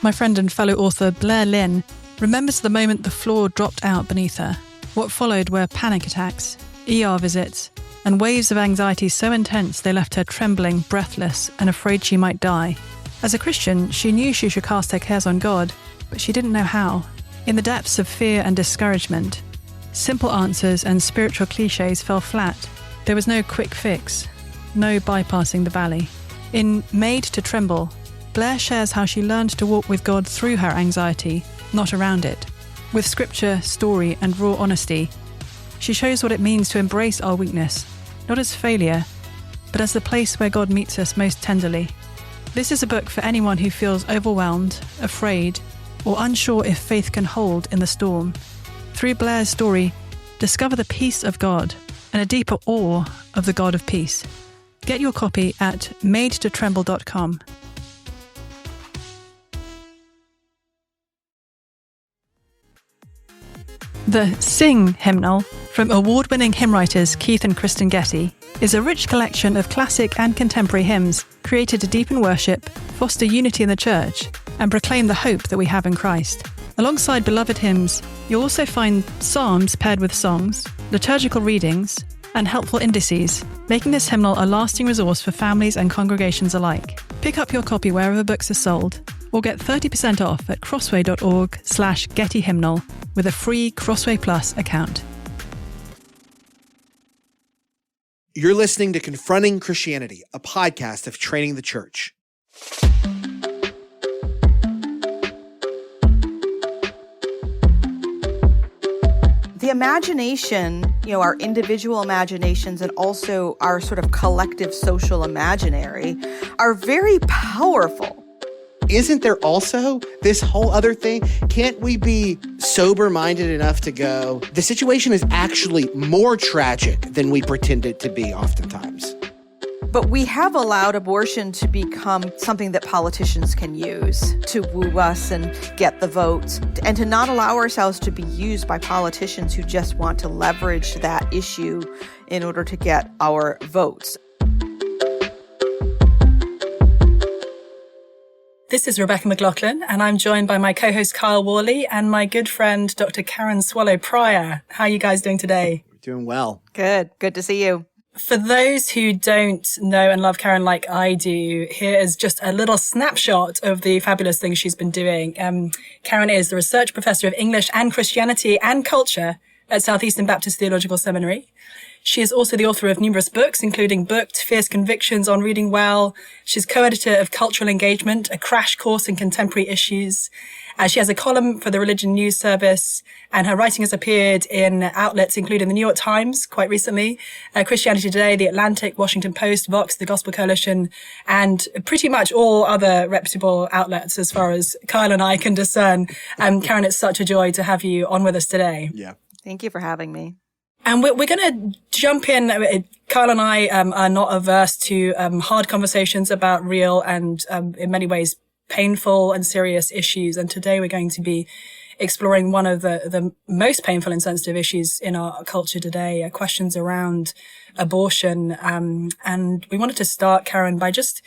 My friend and fellow author Blair Lynn remembers the moment the floor dropped out beneath her. What followed were panic attacks, ER visits, and waves of anxiety so intense they left her trembling, breathless, and afraid she might die. As a Christian, she knew she should cast her cares on God, but she didn't know how. In the depths of fear and discouragement, simple answers and spiritual cliches fell flat. There was no quick fix, no bypassing the valley. In Made to Tremble, Blair shares how she learned to walk with God through her anxiety, not around it. With scripture, story, and raw honesty, she shows what it means to embrace our weakness, not as failure, but as the place where God meets us most tenderly. This is a book for anyone who feels overwhelmed, afraid, or unsure if faith can hold in the storm. Through Blair's story, discover the peace of God and a deeper awe of the God of peace. Get your copy at madetotremble.com. The Sing hymnal, from award-winning hymn writers Keith and Kristen Getty, is a rich collection of classic and contemporary hymns created to deepen worship, foster unity in the church, and proclaim the hope that we have in Christ. Alongside beloved hymns, you'll also find psalms paired with songs, liturgical readings, and helpful indices, making this hymnal a lasting resource for families and congregations alike. Pick up your copy wherever books are sold, or get 30% off at crossway.org/Getty hymnal with a free Crossway Plus account. You're listening to Confronting Christianity, a podcast of Training the Church. The imagination, our individual imaginations and also our sort of collective social imaginary are very powerful. Isn't there also this whole other thing? Can't we be sober-minded enough to go, the situation is actually more tragic than we pretend it to be oftentimes? But we have allowed abortion to become something that politicians can use to woo us and get the votes, and to not allow ourselves to be used by politicians who just want to leverage that issue in order to get our votes. This is Rebecca McLaughlin, and I'm joined by my co-host Kyle Worley and my good friend Dr. Karen Swallow Pryor. How are you guys doing today? We're doing well. Good to see you. For those who don't know and love Karen like I do, here is just a little snapshot of the fabulous things she's been doing. Karen is the research professor of English and Christianity and culture at Southeastern Baptist Theological Seminary. She is also the author of numerous books, including Booked, Fierce Convictions on Reading Well. She's co-editor of Cultural Engagement, a crash course in contemporary issues. She has a column for the Religion News Service, and her writing has appeared in outlets including the New York Times quite recently, Christianity Today, The Atlantic, Washington Post, Vox, the Gospel Coalition, and pretty much all other reputable outlets as far as Kyle and I can discern. Karen, it's such a joy to have you on with us today. Yeah. Thank you for having me. And we're going to jump in. Kyle and I are not averse to hard conversations about real and in many ways painful and serious issues. And today we're going to be exploring one of the most painful and sensitive issues in our culture today, questions around abortion. And we wanted to start, Karen, by just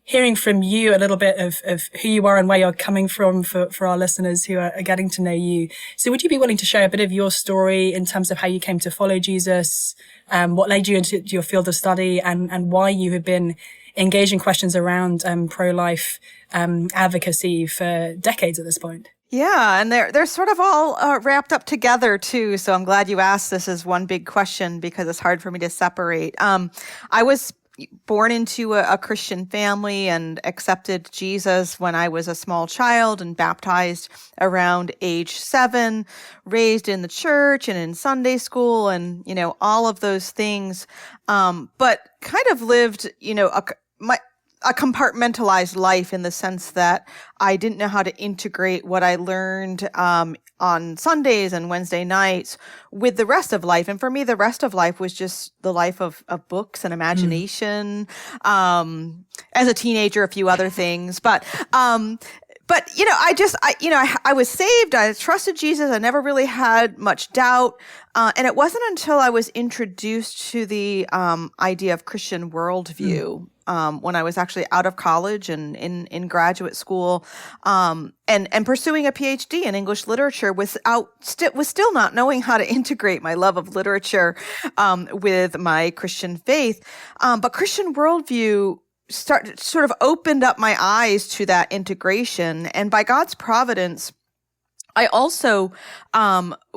hearing from you a little bit of who you are and where you're coming from for our listeners who are getting to know you. So would you be willing to share a bit of your story in terms of how you came to follow Jesus, what led you into your field of study, and why you have been engaging questions around pro-life advocacy for decades at this point? Yeah, and they're sort of all wrapped up together too. So I'm glad you asked this as one big question because it's hard for me to separate. I was born into a Christian family and accepted Jesus when I was a small child and baptized around age 7, raised in the church and in Sunday school and, all of those things. But kind of lived, a compartmentalized life in the sense that I didn't know how to integrate what I learned on Sundays and Wednesday nights with the rest of life. And for me, the rest of life was just the life of books and imagination. As a teenager, a few other things. But I was saved. I trusted Jesus. I never really had much doubt. And it wasn't until I was introduced to the idea of Christian worldview when I was actually out of college and in graduate school, and pursuing a PhD in English literature was still not knowing how to integrate my love of literature with my Christian faith. But Christian worldview sort of opened up my eyes to that integration. And by God's providence, I also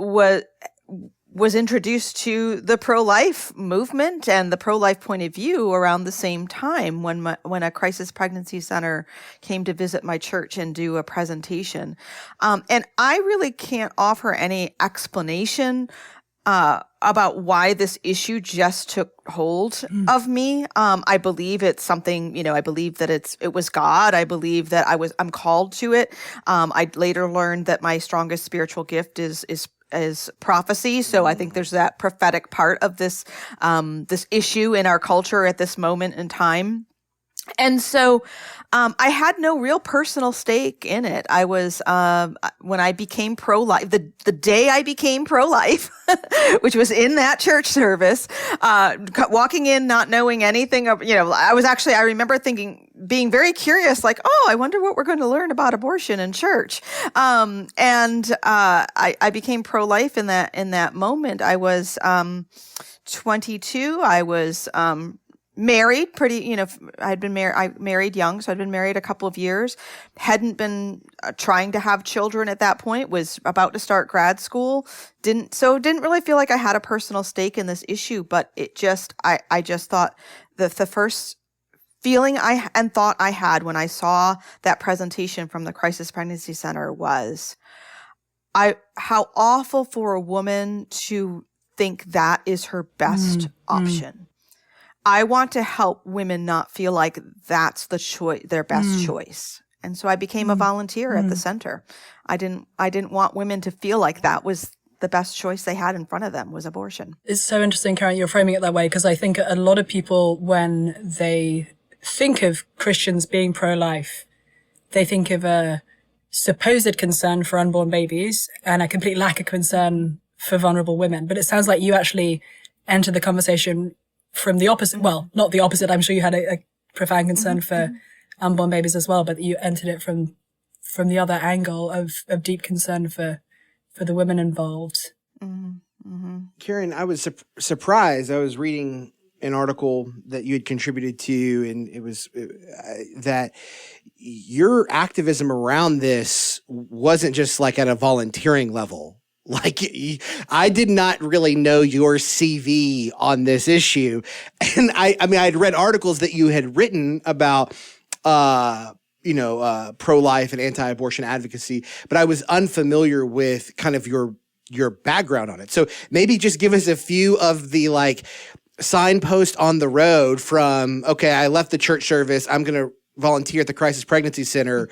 was introduced to the pro-life movement and the pro-life point of view around the same time when a crisis pregnancy center came to visit my church and do a presentation. And I really can't offer any explanation about why this issue just took hold of me. I believe it's something, I believe that it was God. I believe that I'm called to it. I later learned that my strongest spiritual gift is prophecy. So I think there's that prophetic part of this issue in our culture at this moment in time. And so I had no real personal stake in it. I was, when I became pro-life, the day I became pro-life, which was in that church service, walking in, not knowing anything of, I remember being very curious, like, oh, I wonder what we're going to learn about abortion in church. I became pro-life in that moment. I was 22. I was married I married young, so I'd been married a couple of years, hadn't been trying to have children at that point, was about to start grad school, didn't really feel like I had a personal stake in this issue, but I just thought the first feeling and thought I had when I saw that presentation from the Crisis Pregnancy Center was, how awful for a woman to think that is her best option. I want to help women not feel like that's their best choice. And so I became a volunteer at the center. I didn't want women to feel like that was the best choice they had in front of them was abortion. It's so interesting, Karen, you're framing it that way, because I think a lot of people, when they think of Christians being pro-life, they think of a supposed concern for unborn babies and a complete lack of concern for vulnerable women. But it sounds like you actually entered the conversation from the opposite. Well, not the opposite. I'm sure you had a profound concern for unborn babies as well, but you entered it from the other angle of deep concern for the women involved. Karen, I was surprised. I was reading an article that you had contributed to, and it was that your activism around this wasn't just like at a volunteering level. Like, I did not really know your CV on this issue. And I'd read articles that you had written about, pro-life and anti-abortion advocacy, but I was unfamiliar with kind of your background on it. So maybe just give us a few of the signpost on the road from, okay, I left the church service, I'm going to volunteer at the Crisis Pregnancy Center.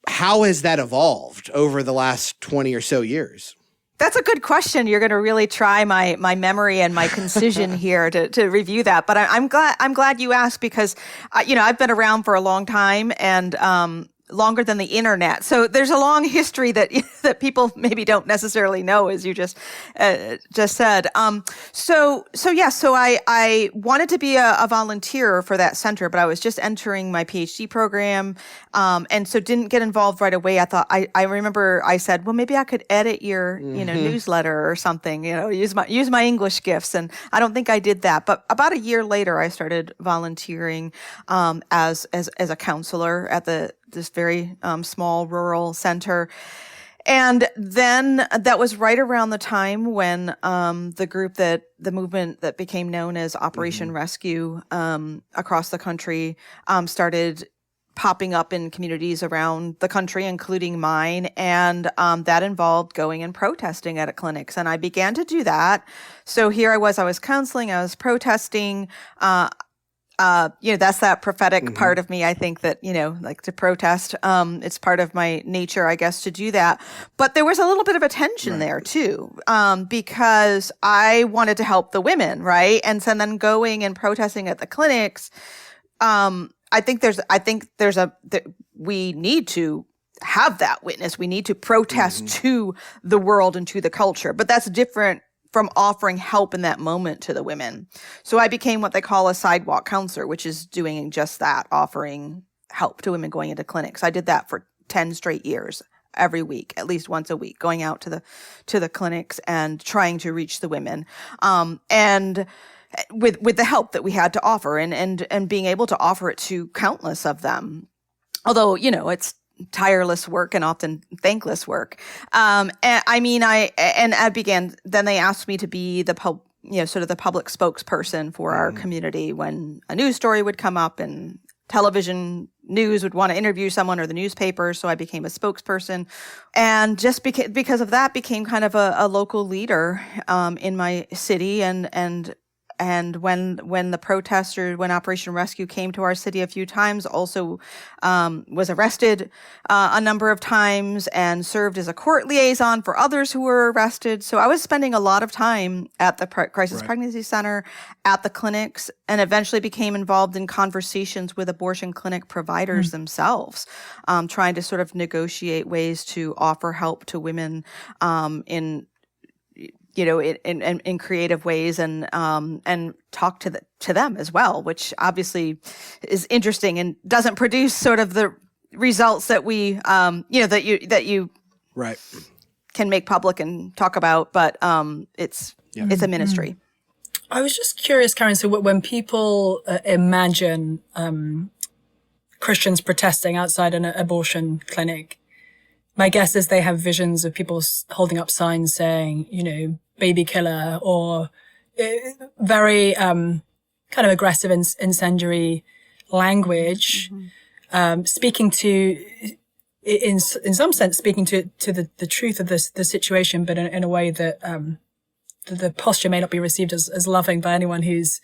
How has that evolved over the last 20 or so years? That's a good question. You're going to really try my memory and my concision here to review that. But I'm glad you asked, because I've been around for a long time, and longer than the internet. So there's a long history that people maybe don't necessarily know, as you just said. So I wanted to be a volunteer for that center, but I was just entering my PhD program, and so didn't get involved right away. I thought I remember I said, well, maybe I could edit your newsletter or something. Use my English gifts, and I don't think I did that. But about a year later, I started volunteering as a counselor at this very small rural center. And then that was right around the time when the movement that became known as Operation Rescue across the country started popping up in communities around the country, including mine. And that involved going and protesting at clinics. And I began to do that. So here I was counseling, I was protesting. That's that prophetic part of me. I think that, like to protest, it's part of my nature, I guess, to do that. But there was a little bit of a tension there too, because I wanted to help the women, right? And so then going and protesting at the clinics, we need to have that witness. We need to protest to the world and to the culture, but that's different from offering help in that moment to the women. So I became what they call a sidewalk counselor, which is doing just that, offering help to women going into clinics. I did that for 10 straight years, every week, at least once a week, going out to the clinics and trying to reach the women. And with the help that we had to offer and being able to offer it to countless of them. Although, it's tireless work and often thankless work. Then they asked me to be sort of the public spokesperson for our community when a news story would come up and television news would want to interview someone, or the newspaper. So I became a spokesperson, and just because of that became kind of a local leader in my city. And when the protesters, when Operation Rescue came to our city a few times, also was arrested a number of times and served as a court liaison for others who were arrested. So I was spending a lot of time at the Crisis Pregnancy Center, at the clinics, and eventually became involved in conversations with abortion clinic providers themselves, trying to sort of negotiate ways to offer help to women in creative ways, and talk to them as well, which obviously is interesting and doesn't produce sort of the results that we, that you right can make public and talk about. But it's a ministry. I was just curious, Karen. So when people imagine Christians protesting outside an abortion clinic, my guess is they have visions of people holding up signs saying, baby killer, or very kind of aggressive incendiary language, speaking to, in some sense, speaking to the truth of the situation, but in a way that the posture may not be received as loving by anyone who's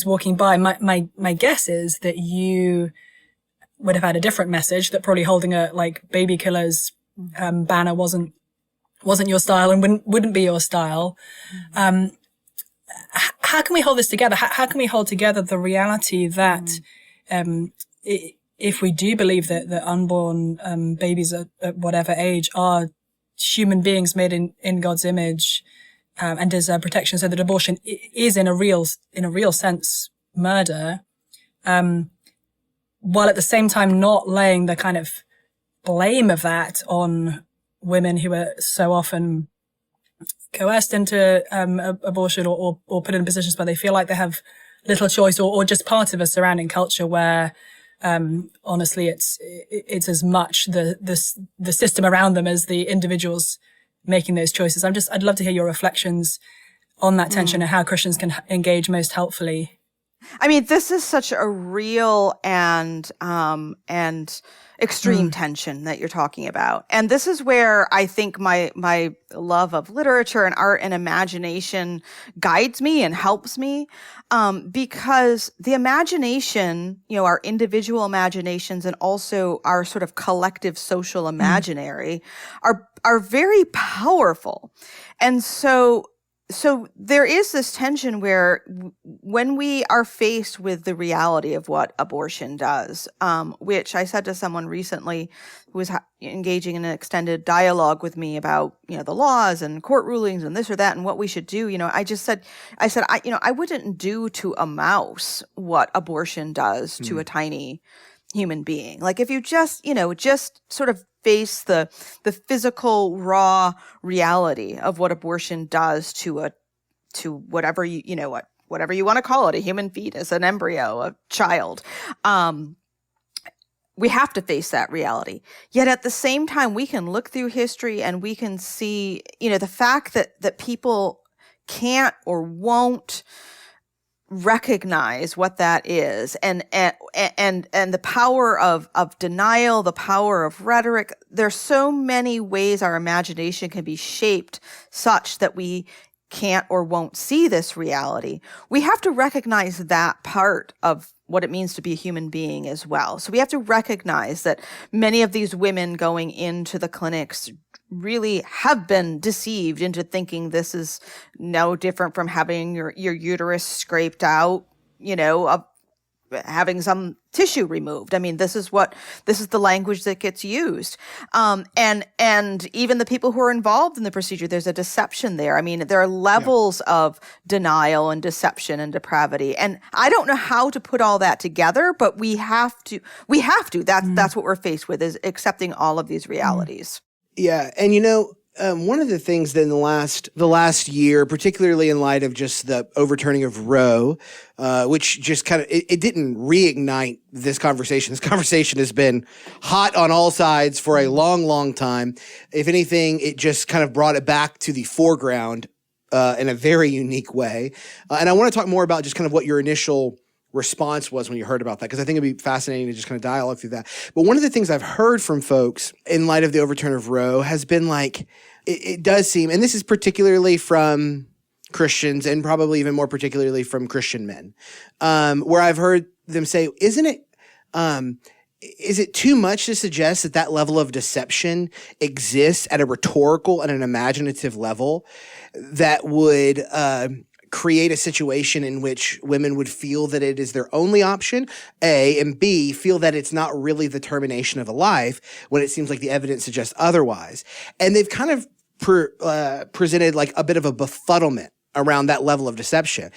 walking by. My guess is that you would have had a different message, that probably holding a baby killers banner wasn't your style and wouldn't be your style. How can we hold this together? How can we hold together the reality that if we do believe that unborn babies at whatever age are human beings made in God's image and deserve protection, so that abortion is in a real sense murder, while at the same time not laying the kind of blame of that on women who are so often coerced into abortion or put in positions where they feel like they have little choice, or just part of a surrounding culture where honestly it's as much the system around them as the individuals making those choices. I'd love to hear your reflections on that tension and how Christians can engage most helpfully. I mean, this is such a real and extreme tension that you're talking about. And this is where I think my love of literature and art and imagination guides me and helps me. Because the imagination, our individual imaginations and also our sort of collective social imaginary are very powerful. And so there is this tension where when we are faced with the reality of what abortion does, which I said to someone recently who was engaging in an extended dialogue with me about, the laws and court rulings and this or that and what we should do, I said, I wouldn't do to a mouse what abortion does to a tiny human being. Like if you just sort of face the physical raw reality of what abortion does to whatever whatever you want to call it, a human fetus, an embryo, a child. We have to face that reality. Yet at the same time, we can look through history and we can see, the fact that people can't or won't recognize what that is, and the power of denial, the power of rhetoric. There's so many ways our imagination can be shaped such that we can't or won't see this reality. We have to recognize that part of what it means to be a human being as well. So we have to recognize that many of these women going into the clinics really have been deceived into thinking this is no different from having your uterus scraped out, having some tissue removed. I mean, this is the language that gets used. And even the people who are involved in the procedure, there's a deception there. I mean, there are levels of denial and deception and depravity. And I don't know how to put all that together, but we have to. That's what we're faced with, is accepting all of these realities. Yeah. And one of the things that in the last year, particularly in light of just the overturning of Roe, which just kind of, it didn't reignite this conversation. This conversation has been hot on all sides for a long, long time. If anything, it just kind of brought it back to the foreground in a very unique way. And I want to talk more about just kind of what your initial response was when you heard about that, because I think it'd be fascinating to just kind of dialogue through that. But one of the things I've heard from folks in light of the overturn of Roe has been like, it does seem, and this is particularly from Christians and probably even more particularly from Christian men, where I've heard them say, is it too much to suggest that that level of deception exists at a rhetorical and an imaginative level that would create a situation in which women would feel that it is their only option, A, and B, feel that it's not really the termination of a life when it seems like the evidence suggests otherwise. And they've kind of presented like a bit of a befuddlement around that level of deception.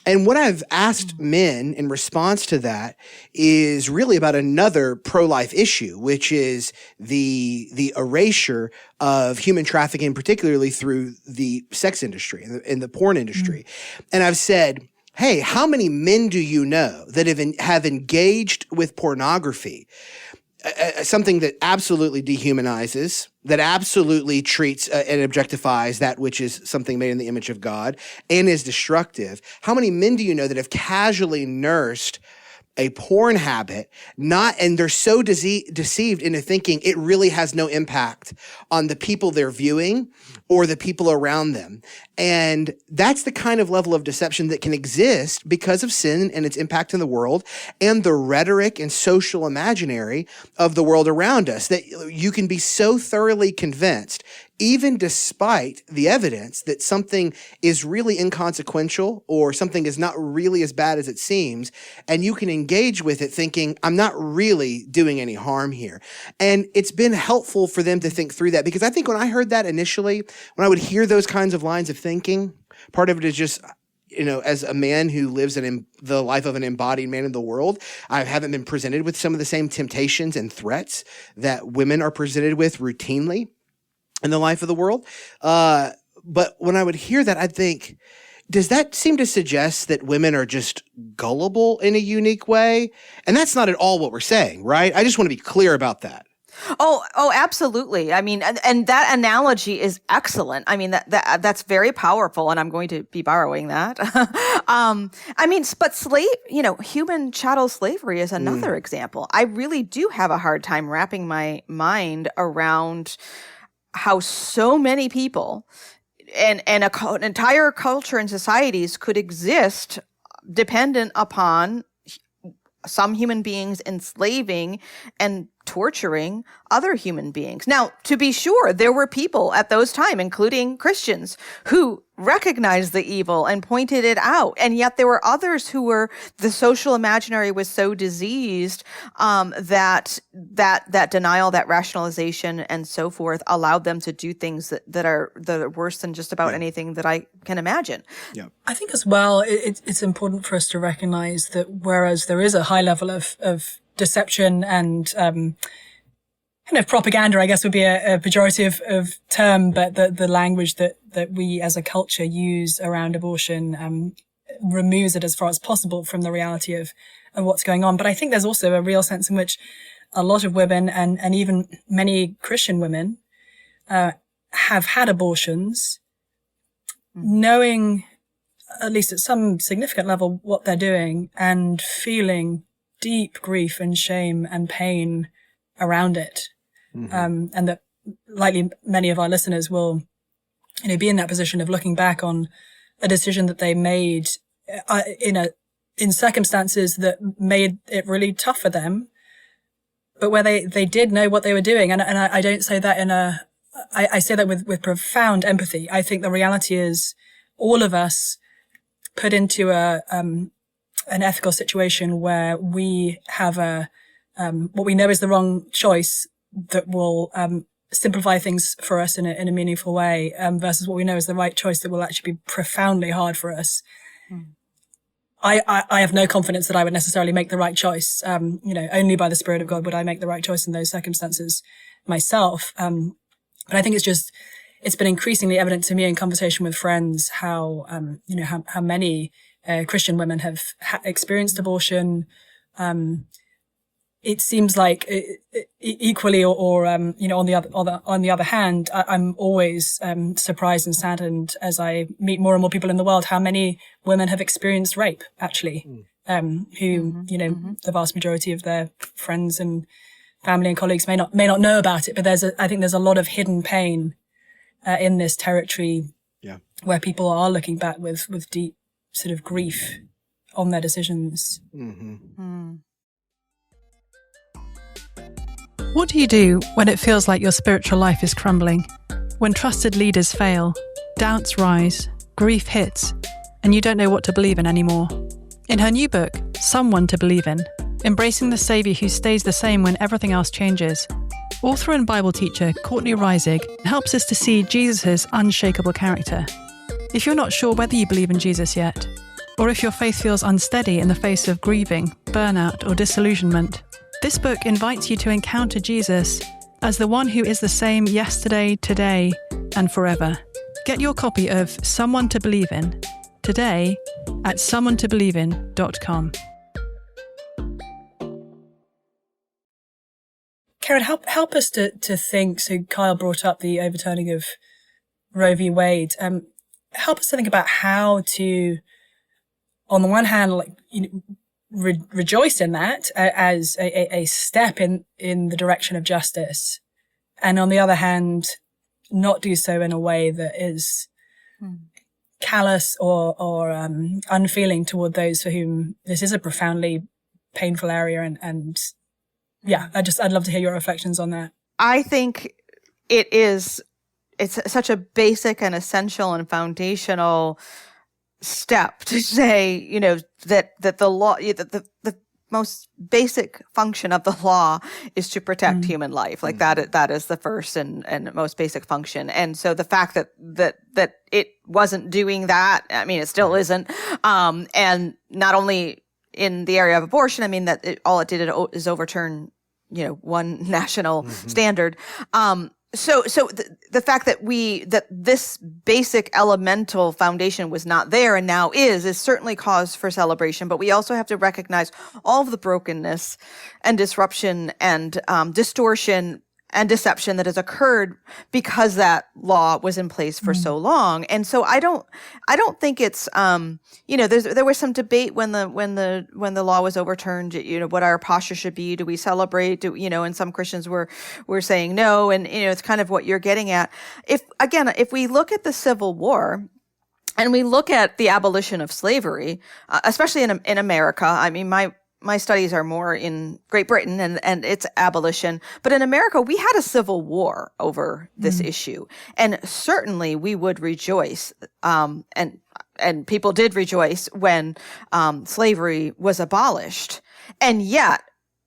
And what I've asked men in response to that is really about another pro-life issue, which is the erasure of human trafficking, particularly through the sex industry and the porn industry. And I've said, hey, how many men do you know that have engaged with pornography, something that absolutely dehumanizes, that absolutely treats and objectifies that which is something made in the image of God and is destructive? How many men do you know that have casually nursed a porn habit, and they're so deceived into thinking it really has no impact on the people they're viewing or the people around them? And that's the kind of level of deception that can exist because of sin and its impact in the world and the rhetoric and social imaginary of the world around us, that you can be so thoroughly convinced, even despite the evidence, that something is really inconsequential or something is not really as bad as it seems, and you can engage with it thinking, I'm not really doing any harm here. And it's been helpful for them to think through that, because I think when I heard that initially, when I would hear those kinds of lines of thinking, part of it is just, as a man who lives the life of an embodied man in the world, I haven't been presented with some of the same temptations and threats that women are presented with routinely in the life of the world. But when I would hear that, I'd think, does that seem to suggest that women are just gullible in a unique way? And that's not at all what we're saying, right? I just want to be clear about that. Oh, absolutely. I mean, and that analogy is excellent. I mean, that's very powerful, and I'm going to be borrowing that. I mean, but human chattel slavery is another example. I really do have a hard time wrapping my mind around how so many people and an entire culture and societies could exist dependent upon some human beings enslaving and torturing other human beings. Now, to be sure, there were people at those times, including Christians, who recognized the evil and pointed it out. And yet there were others the social imaginary was so diseased that denial, that rationalization, and so forth allowed them to do things that are worse than just about anything that I can imagine. Yeah. I think as well, it's important for us to recognize that whereas there is a high level of deception and kind of propaganda, I guess would be a pejorative of term, but the language that we as a culture use around abortion removes it as far as possible from the reality of what's going on. But I think there's also a real sense in which a lot of women and even many Christian women have had abortions, knowing, at least at some significant level, what they're doing and feeling deep grief and shame and pain around it. And that likely many of our listeners will, be in that position of looking back on a decision that they made in circumstances that made it really tough for them, but where they did know what they were doing. And I don't say that I say that with profound empathy. I think the reality is all of us put into a an ethical situation where we have what we know is the wrong choice that will simplify things for us in a meaningful way, versus what we know is the right choice that will actually be profoundly hard for us. I have no confidence that I would necessarily make the right choice. Only by the Spirit of God would I make the right choice in those circumstances myself. But I think it's been increasingly evident to me in conversation with friends how many Christian women have experienced abortion. It seems like equally, or on the other hand, I'm always surprised and saddened as I meet more and more people in the world how many women have experienced rape, actually, the vast majority of their friends and family and colleagues may not know about it. But I think there's a lot of hidden pain in this territory, where people are looking back with deep sort of grief on their decisions. What do you do when it feels like your spiritual life is crumbling? When trusted leaders fail, doubts rise, grief hits, and you don't know what to believe in anymore? In her new book, Someone to Believe In, Embracing the Saviour Who Stays the Same When Everything Else Changes, author and Bible teacher Courtney Reisig helps us to see Jesus' unshakable character. If you're not sure whether you believe in Jesus yet, or if your faith feels unsteady in the face of grieving, burnout, or disillusionment, this book invites you to encounter Jesus as the one who is the same yesterday, today, and forever. Get your copy of Someone to Believe In today at someonetobelievein.com. Karen, help us to think. So Kyle brought up the overturning of Roe v. Wade. Help us to think about how to, on the one hand, rejoice in that as a step in the direction of justice, and on the other hand, not do so in a way that is callous or unfeeling toward those for whom this is a profoundly painful area. And I'd love to hear your reflections on that. I think it's such a basic and essential and foundational step to say, that the law, the most basic function of the law is to protect human life. Like that is the first and most basic function. And so the fact that it wasn't doing that, I mean, it still isn't. And not only in the area of abortion, I mean, that all it did is overturn, one national standard. So the fact that this basic elemental foundation was not there and now is certainly cause for celebration. But we also have to recognize all of the brokenness and disruption and distortion and deception that has occurred because that law was in place for so long. And so I don't think it's there was some debate when the law was overturned, what our posture should be. Do we celebrate? And some Christians were saying no, and it's kind of what you're getting at. If we look at the Civil War and we look at the abolition of slavery, especially in America, I mean, my studies are more in Great Britain and its abolition. But in America, we had a civil war over this issue. And certainly we would rejoice, and people did rejoice when slavery was abolished. And yet,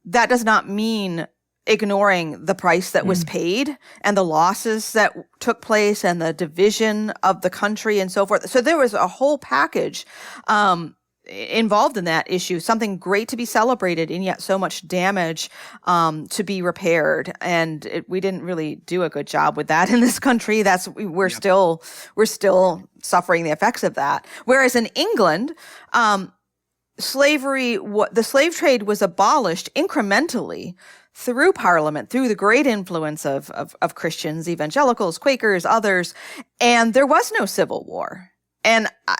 that does not mean ignoring the price that was paid and the losses that took place and the division of the country and so forth. So there was a whole package involved in that issue, something great to be celebrated and yet so much damage to be repaired. And we didn't really do a good job with that in this country. We're still suffering the effects of that. Whereas in England, the slave trade was abolished incrementally through Parliament, through the great influence of Christians, evangelicals, Quakers, others, and there was no civil war. And I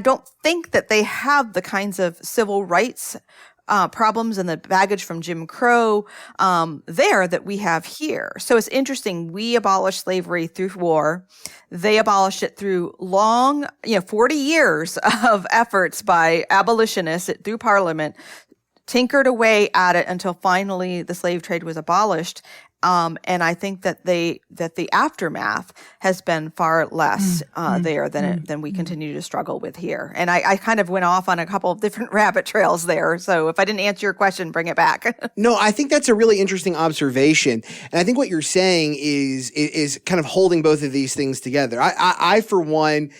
don't think that they have the kinds of civil rights problems and the baggage from Jim Crow there that we have here. So it's interesting. We abolished slavery through war. They abolished it through long, 40 years of efforts by abolitionists through Parliament, tinkered away at it until finally the slave trade was abolished. And I think that the aftermath has been far less there than we continue to struggle with here. And I kind of went off on a couple of different rabbit trails there. So if I didn't answer your question, bring it back. No, I think that's a really interesting observation. And I think what you're saying is kind of holding both of these things together. I for one,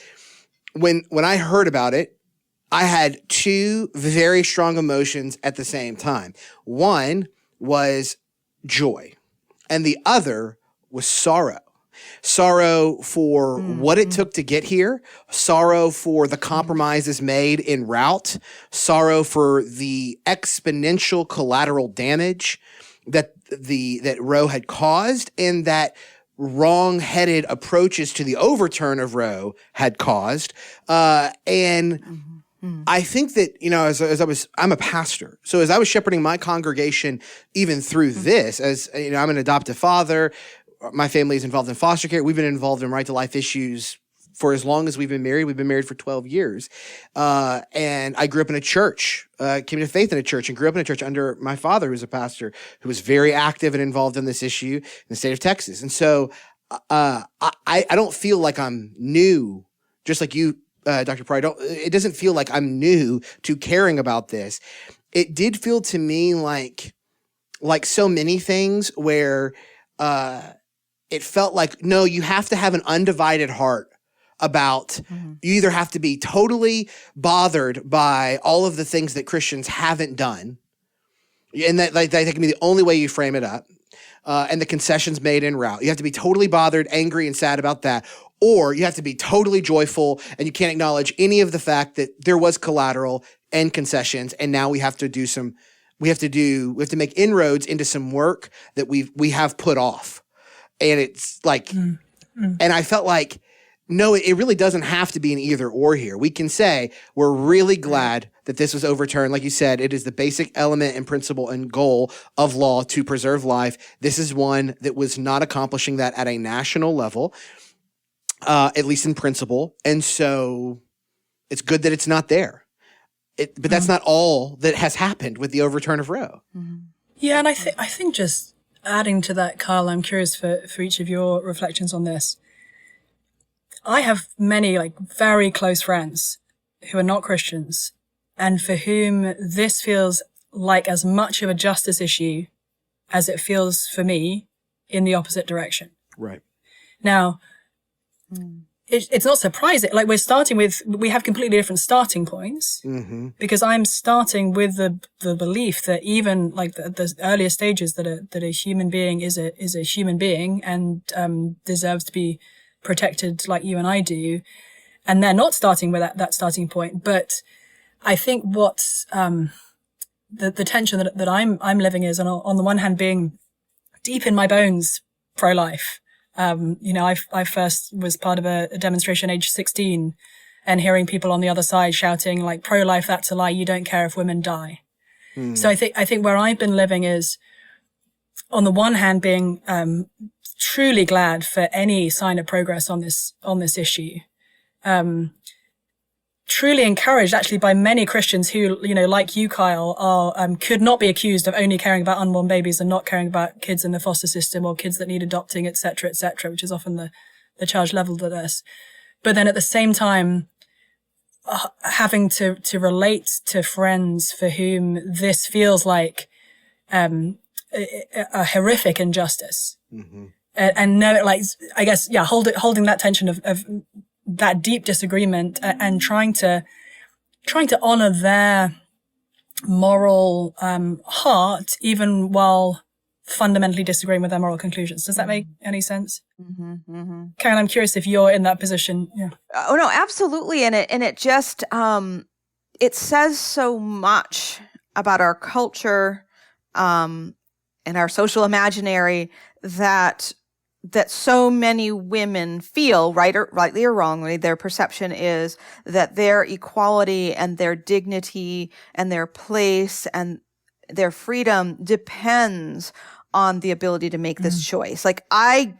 when I heard about it, I had two very strong emotions at the same time. One was joy, and the other was sorrow. Sorrow for what it took to get here, sorrow for the compromises made en route, sorrow for the exponential collateral damage that Roe had caused, and that wrong-headed approaches to the overturn of Roe had caused. I think that, I'm a pastor. So as I was shepherding my congregation, even through this, as I'm an adoptive father, my family is involved in foster care. We've been involved in right to life issues for as long as we've been married. We've been married for 12 years. And I grew up in a church, came to faith in a church, and grew up in a church under my father, who was a pastor, who was very active and involved in this issue in the state of Texas. And so I don't feel like I'm new, just like you, Dr. Pry. It doesn't feel like I'm new to caring about this. It did feel to me like so many things where it felt like, no, you have to have an undivided heart about, you either have to be totally bothered by all of the things that Christians haven't done, and that can be the only way you frame it up, and the concessions made en route. You have to be totally bothered, angry, and sad about that. Or you have to be totally joyful, and you can't acknowledge any of the fact that there was collateral and concessions, and now we have to make inroads into some work that we have put off. And it's like, and I felt like, no, it really doesn't have to be an either or here. We can say we're really glad that this was overturned. Like you said, it is the basic element and principle and goal of law to preserve life. This is one that was not accomplishing that at a national level. At least in principle. And so it's good that it's not there. But that's not all that has happened with the overturn of Roe. Yeah, and I think just adding to that, Carl, I'm curious for each of your reflections on this. I have many very close friends who are not Christians, and for whom this feels like as much of a justice issue as it feels for me in the opposite direction. Right. Now, it's not surprising. We have completely different starting points, because I'm starting with the belief that even the earlier stages that a human being is a human being and deserves to be protected like you and I do, and they're not starting with that starting point. But I think what's the tension that I'm living is, on the one hand, being deep in my bones pro-life. I first was part of a demonstration age 16, and hearing people on the other side shouting pro-life, that's a lie. You don't care if women die. So I think where I've been living is, on the one hand, being truly glad for any sign of progress on this issue. Truly encouraged actually by many Christians who, like you, Kyle, are, could not be accused of only caring about unborn babies and not caring about kids in the foster system or kids that need adopting, et cetera, which is often the charge leveled at us. But then at the same time, having to relate to friends for whom this feels like, a horrific injustice. And know, I guess, holding that tension of that deep disagreement and trying to honor their moral heart, even while fundamentally disagreeing with their moral conclusions. Does that make any sense? Karen, I'm curious if you're in that position. Yeah. Oh no, absolutely. And it just it says so much about our culture and our social imaginary that so many women feel, rightly or wrongly, their perception is that their equality and their dignity and their place and their freedom depends on the ability to make this choice. I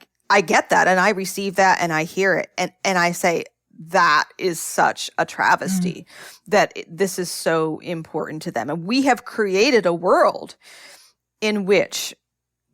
get that, and I receive that, and I hear it, and I say, that is such a travesty that this is so important to them. And we have created a world in which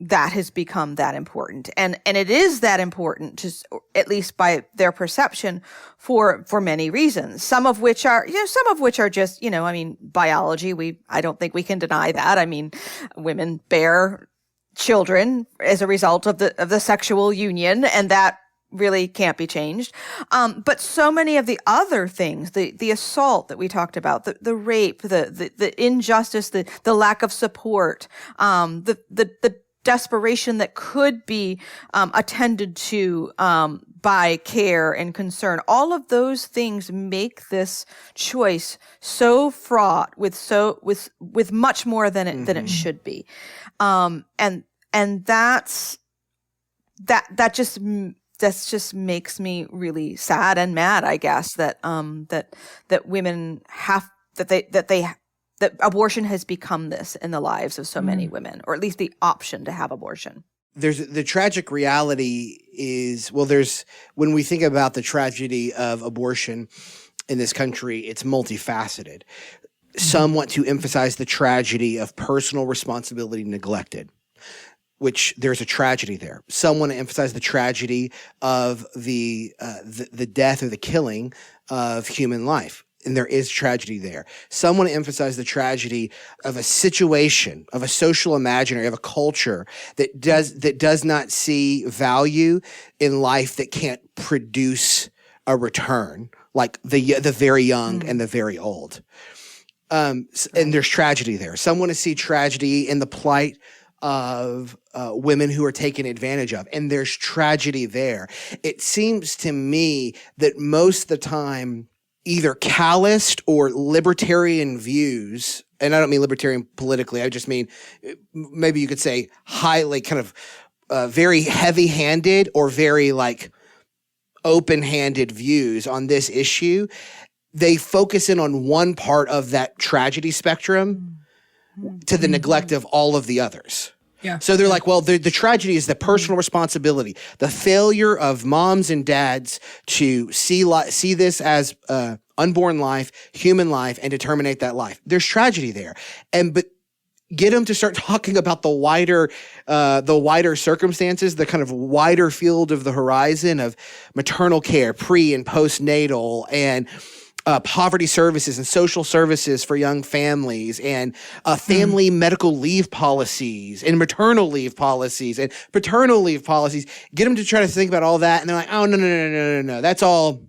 that has become that important. And it is that important, just at least by their perception, for many reasons. Some of which are just, I mean, biology. I don't think we can deny that. I mean, women bear children as a result of the sexual union, and that really can't be changed. But so many of the other things, the assault that we talked about, the rape, the injustice, the lack of support, the desperation that could be attended to by care and concern, all of those things make this choice so fraught with much more than it should be, and that just makes me really sad and mad, I guess, that women have that abortion has become this in the lives of so many women, or at least the option to have abortion. There's the tragic reality is, when we think about the tragedy of abortion in this country, it's multifaceted. Some want to emphasize the tragedy of personal responsibility neglected, which there's a tragedy there. Some want to emphasize the tragedy of the death or the killing of human life. And there is tragedy there. Some want to emphasize the tragedy of a situation, of a social imaginary, of a culture that does not see value in life that can't produce a return, like the very young and the very old. And there's tragedy there. Some want to see tragedy in the plight of women who are taken advantage of, and there's tragedy there. It seems to me that most of the time, either calloused or libertarian views, and I don't mean libertarian politically, I just mean maybe you could say highly kind of very heavy-handed or very like open-handed views on this issue, they focus in on one part of that tragedy spectrum to the neglect of all of the others. Yeah. So they're like, well, the tragedy is the personal responsibility, the failure of moms and dads to see this as unborn life, human life, and to terminate that life. There's tragedy there, but get them to start talking about the wider circumstances, the kind of wider field of the horizon of maternal care, pre and postnatal, and poverty services and social services for young families, and family medical leave policies and maternal leave policies and paternal leave policies. Get them to try to think about all that. And they're like, oh, no. That's all,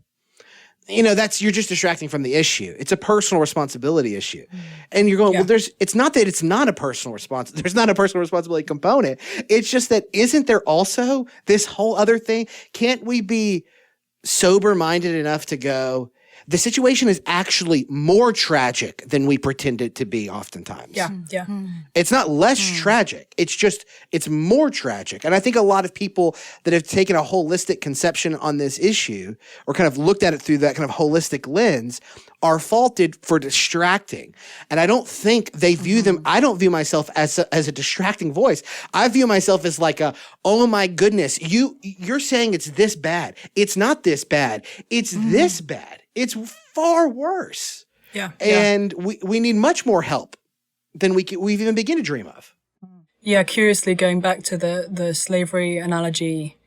you're just distracting from the issue. It's a personal responsibility issue. And you're going, well, it's not that it's not a personal responsibility. There's not a personal responsibility component. It's just that, isn't there also this whole other thing? Can't we be sober-minded enough to go, the situation is actually more tragic than we pretend it to be oftentimes. Yeah. It's not less tragic. It's more tragic. And I think a lot of people that have taken a holistic conception on this issue, or kind of looked at it through that kind of holistic lens, are faulted for distracting. And I don't think they view them, I don't view myself as a distracting voice. I view myself as like oh my goodness, you're saying it's this bad. It's not this bad. It's this bad. It's far worse. Yeah. And we need much more help than we even begin to dream of. Yeah, curiously, going back to the slavery analogy,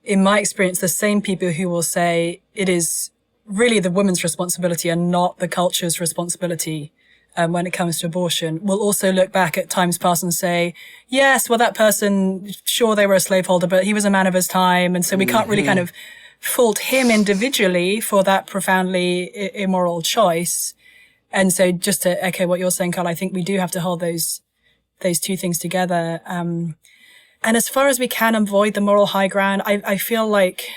in my experience, the same people who will say it is really the woman's responsibility and not the culture's responsibility when it comes to abortion will also look back at times past and say, yes, well, that person, sure, they were a slaveholder, but he was a man of his time. And so we can't really kind of fault him individually for that profoundly immoral choice. And so just to echo what you're saying, Carl, I think we do have to hold those two things together. And as far as we can avoid the moral high ground, I feel like,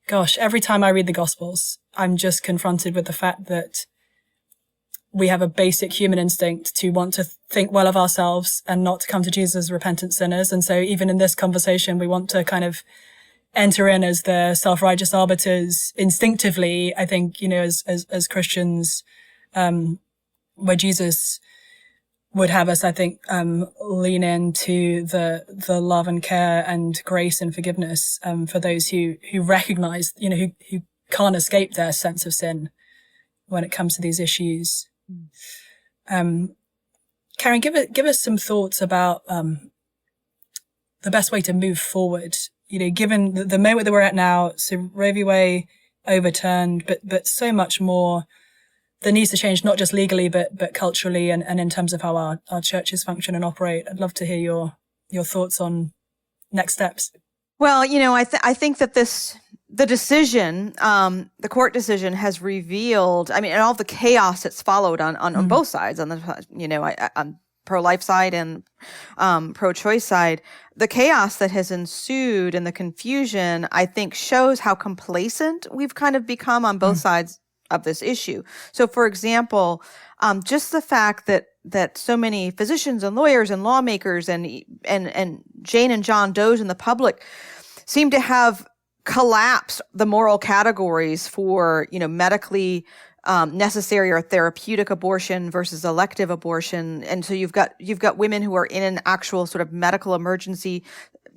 gosh, every time I read the Gospels, I'm just confronted with the fact that we have a basic human instinct to want to think well of ourselves and not to come to Jesus as repentant sinners. And so even in this conversation, we want to kind of enter in as the self-righteous arbiters instinctively, I think, as Christians, where Jesus would have us, I think, lean into the love and care and grace and forgiveness, for those who recognize, who can't escape their sense of sin when it comes to these issues. Karen, give us some thoughts about, the best way to move forward, given the moment that we're at now. So Roe v. Wade overturned, but so much more that needs to change, not just legally, but culturally and in terms of how our churches function and operate. I'd love to hear your thoughts on next steps. Well, I think that the decision, the court decision has revealed, and all the chaos that's followed on both sides, on the, on pro-life side and pro-choice side, the chaos that has ensued and the confusion, I think, shows how complacent we've kind of become on both sides of this issue. So, for example, just the fact that so many physicians and lawyers and lawmakers and Jane and John Does in the public seem to have collapsed the moral categories for, medically necessary or therapeutic abortion versus elective abortion. And so you've got women who are in an actual sort of medical emergency.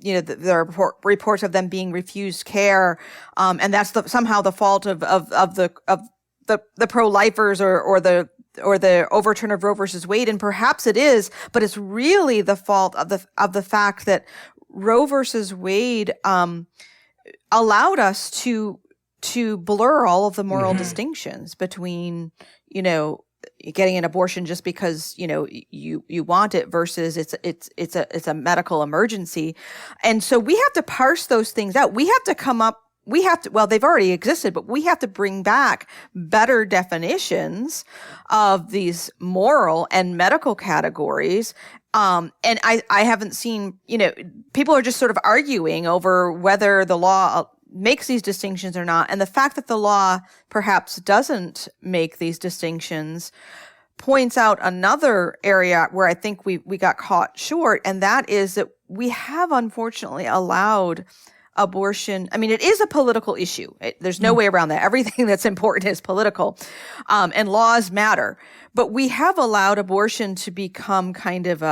There are reports of them being refused care, and that's somehow the fault of the pro-lifers or the overturn of Roe versus Wade, and perhaps it is, but it's really the fault of the fact that Roe versus Wade allowed us to blur all of the moral distinctions between, getting an abortion just because, you want it versus it's a medical emergency. And so we have to parse those things out. They've already existed, but we have to bring back better definitions of these moral and medical categories. And I haven't seen, people are just sort of arguing over whether the law makes these distinctions or not. And the fact that the law perhaps doesn't make these distinctions points out another area where I think we got caught short. And that is that we have unfortunately allowed abortion. It is a political issue. There's no way around that. Everything that's important is political, and laws matter. But we have allowed abortion to become kind of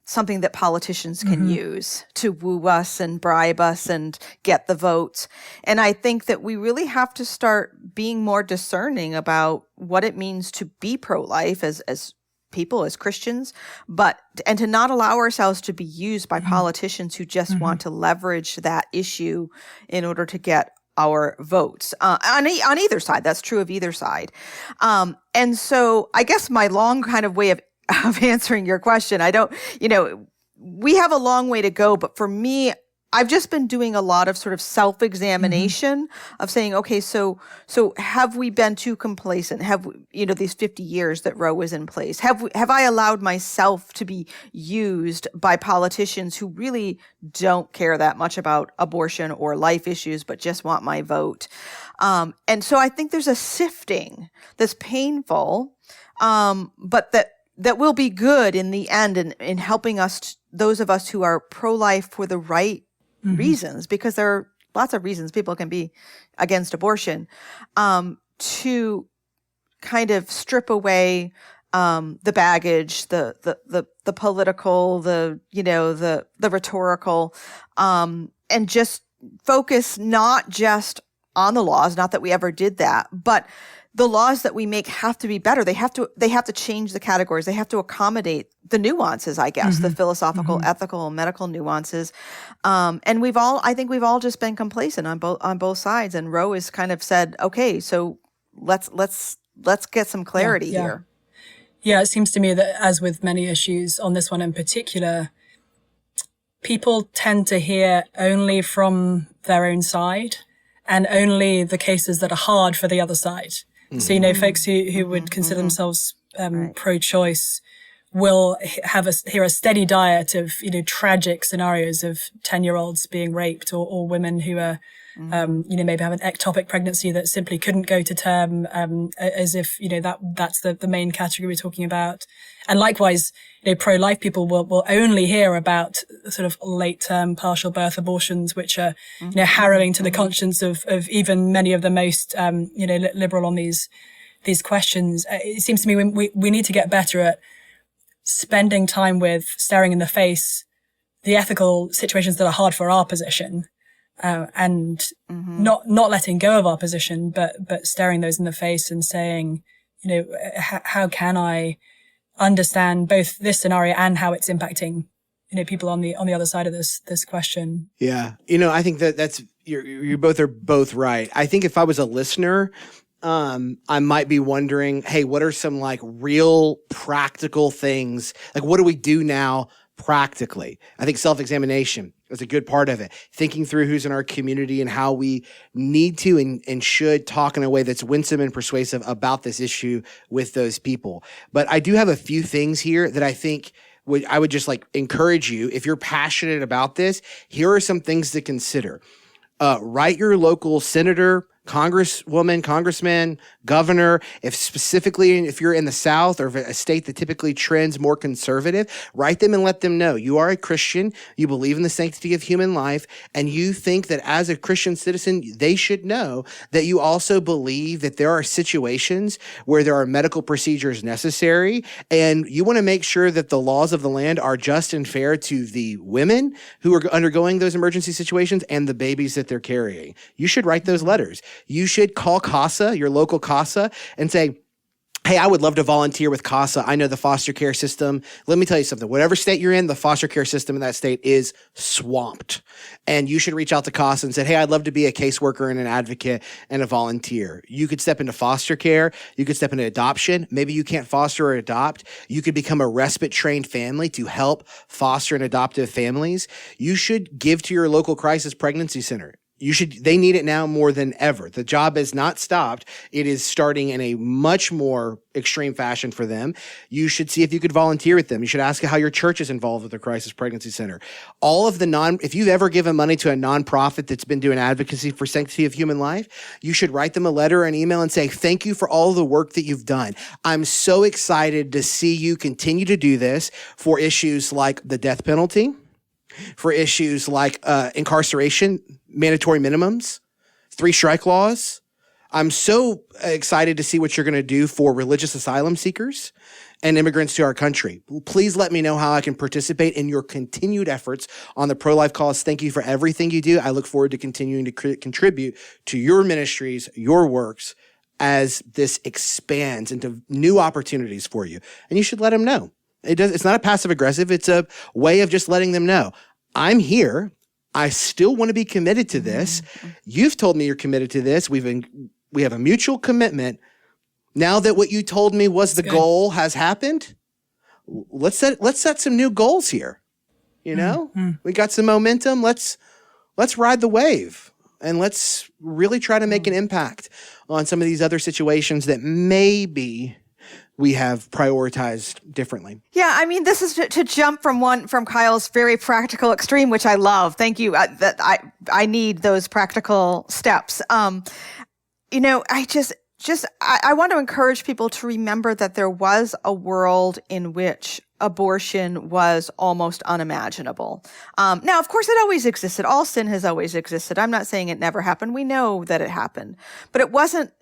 something that politicians can use to woo us and bribe us and get the votes. And I think that we really have to start being more discerning about what it means to be pro-life as people, as Christians, and to not allow ourselves to be used by politicians who just want to leverage that issue in order to get our votes on either side. That's true of either side. And so I guess my long kind of way of answering your question, we have a long way to go, but for me, I've just been doing a lot of sort of self-examination of saying, okay, so have we been too complacent? Have we, these 50 years that Roe was in place? Have I allowed myself to be used by politicians who really don't care that much about abortion or life issues, but just want my vote? And so I think there's a sifting that's painful, but that will be good in the end in helping us, those of us who are pro-life for the right reasons, because there are lots of reasons people can be against abortion, to kind of strip away the baggage, the political, the rhetorical, and just focus not just on the laws, not that we ever did that, but the laws that we make have to be better. They have to change the categories. They have to accommodate the nuances, I guess, the philosophical, ethical, medical nuances. And I think we've all just been complacent on both sides. And Roe has kind of said, okay, so let's get some clarity here. Yeah, it seems to me that, as with many issues, on this one in particular, people tend to hear only from their own side and only the cases that are hard for the other side. So, folks who would consider themselves pro-choice will hear a steady diet of, tragic scenarios of 10-year-olds being raped or women who are, maybe have an ectopic pregnancy that simply couldn't go to term, as if, that's the main category we're talking about. And likewise, pro-life people will only hear about sort of late-term partial birth abortions, which are, harrowing to the conscience of even many of the most, liberal on these questions. It seems to me we need to get better at spending time with staring in the face the ethical situations that are hard for our position, and not letting go of our position, but staring those in the face and saying, how can I understand both this scenario and how it's impacting, people on the other side of this question. Yeah. I think that's, you both are both right. I think if I was a listener, I might be wondering, hey, what are some like real practical things? Like, what do we do now practically? I think self-examination is a good part of it. Thinking through who's in our community and how we need to and should talk in a way that's winsome and persuasive about this issue with those people. But I do have a few things here that I think I would just like encourage you, if you're passionate about this, here are some things to consider. Write your local senator, congresswoman, congressman, governor, if you're in the South or a state that typically trends more conservative, write them and let them know you are a Christian, you believe in the sanctity of human life, and you think that as a Christian citizen, they should know that you also believe that there are situations where there are medical procedures necessary, and you want to make sure that the laws of the land are just and fair to the women who are undergoing those emergency situations and the babies that they're carrying. You should write those letters. You should call CASA, your local CASA, and say, hey, I would love to volunteer with CASA. I know the foster care system. Let me tell you something. Whatever state you're in, the foster care system in that state is swamped. And you should reach out to CASA and say, hey, I'd love to be a caseworker and an advocate and a volunteer. You could step into foster care. You could step into adoption. Maybe you can't foster or adopt. You could become a respite-trained family to help foster and adoptive families. You should give to your local crisis pregnancy center. They need it now more than ever. The job has not stopped. It is starting in a much more extreme fashion for them. You should see if you could volunteer with them. You should ask how your church is involved with the Crisis Pregnancy Center. If you've ever given money to a nonprofit that's been doing advocacy for sanctity of human life, you should write them a letter or an email and say, thank you for all the work that you've done. I'm so excited to see you continue to do this for issues like the death penalty, for issues like incarceration, mandatory minimums, 3 strike laws. I'm so excited to see what you're going to do for religious asylum seekers and immigrants to our country. Please let me know how I can participate in your continued efforts on the pro-life cause. Thank you for everything you do. I look forward to continuing to contribute to your ministries, your works, as this expands into new opportunities for you. And you should let them know. It's not a passive aggressive. It's a way of just letting them know. I'm here. I still want to be committed to this. You've told me you're committed to this. We have a mutual commitment. Now that what you told me was the goal has happened, let's set some new goals here. We got some momentum. Let's ride the wave and let's really try to make an impact on some of these other situations that maybe we have prioritized differently. Yeah, I mean, this is to jump from Kyle's very practical extreme, which I love. Thank you. I need those practical steps. I want to encourage people to remember that there was a world in which abortion was almost unimaginable. Now, of course, it always existed. All sin has always existed. I'm not saying it never happened. We know that it happened, but it wasn't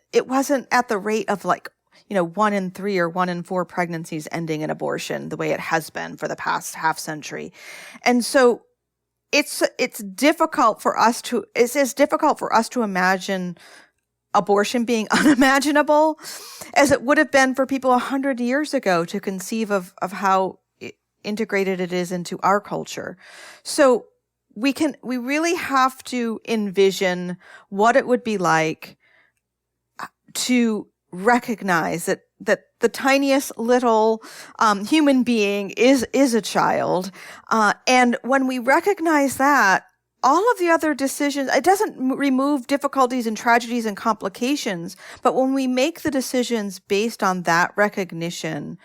at the rate of 1 in 3 or 1 in 4 pregnancies ending in abortion, the way it has been for the past half century. And so it's difficult for us to imagine abortion being unimaginable as it would have been for people 100 years ago to conceive of how integrated it is into our culture. So we really have to envision what it would be like to recognize that the tiniest little human being is a child. And when we recognize that, all of the other decisions, it doesn't remove difficulties and tragedies and complications, but when we make the decisions based on that recognition,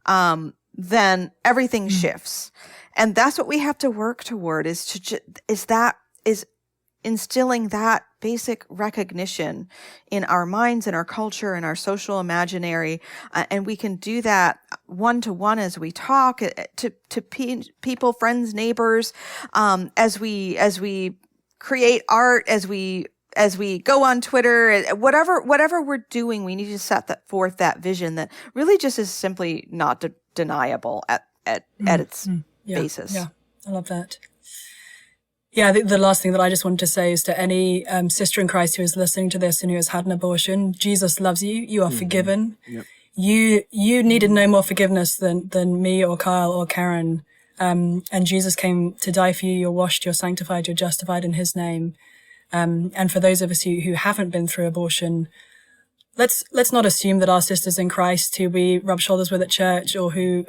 then everything shifts. And that's what we have to work toward is instilling that basic recognition in our minds, in our culture, in our social imaginary. And we can do that one-to-one as we talk to people, friends, neighbors, as we create art, as we go on Twitter, whatever we're doing, we need to set forth that vision that really just is simply not deniable at its basis. Yeah, I love that. Yeah, the last thing that I just wanted to say is to any sister in Christ who is listening to this and who has had an abortion, Jesus loves you. You are forgiven. Yep. You needed no more forgiveness than me or Kyle or Karen And Jesus came to die for you. You're washed, you're sanctified, you're justified in his name. And for those of us who haven't been through abortion, let's not assume that our sisters in Christ who we rub shoulders with at church or who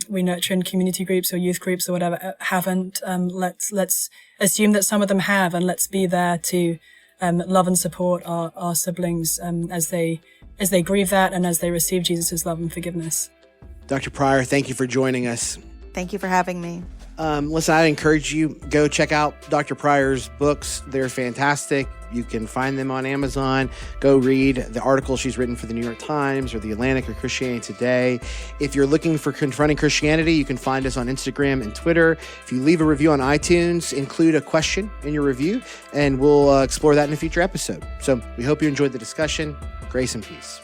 we nurture in community groups or youth groups or whatever haven't. Let's assume that some of them have, and let's be there to love and support our siblings as they grieve that and as they receive Jesus' love and forgiveness. Dr. Pryor, thank you for joining us. Thank you for having me. Listen, I encourage you, go check out Dr. Pryor's books. They're fantastic. You can find them on Amazon. Go read the article she's written for the New York Times or the Atlantic or Christianity Today. If you're looking for Confronting Christianity, you can find us on Instagram and Twitter. If you leave a review on iTunes, include a question in your review, and we'll explore that in a future episode. So we hope you enjoyed the discussion. Grace and peace.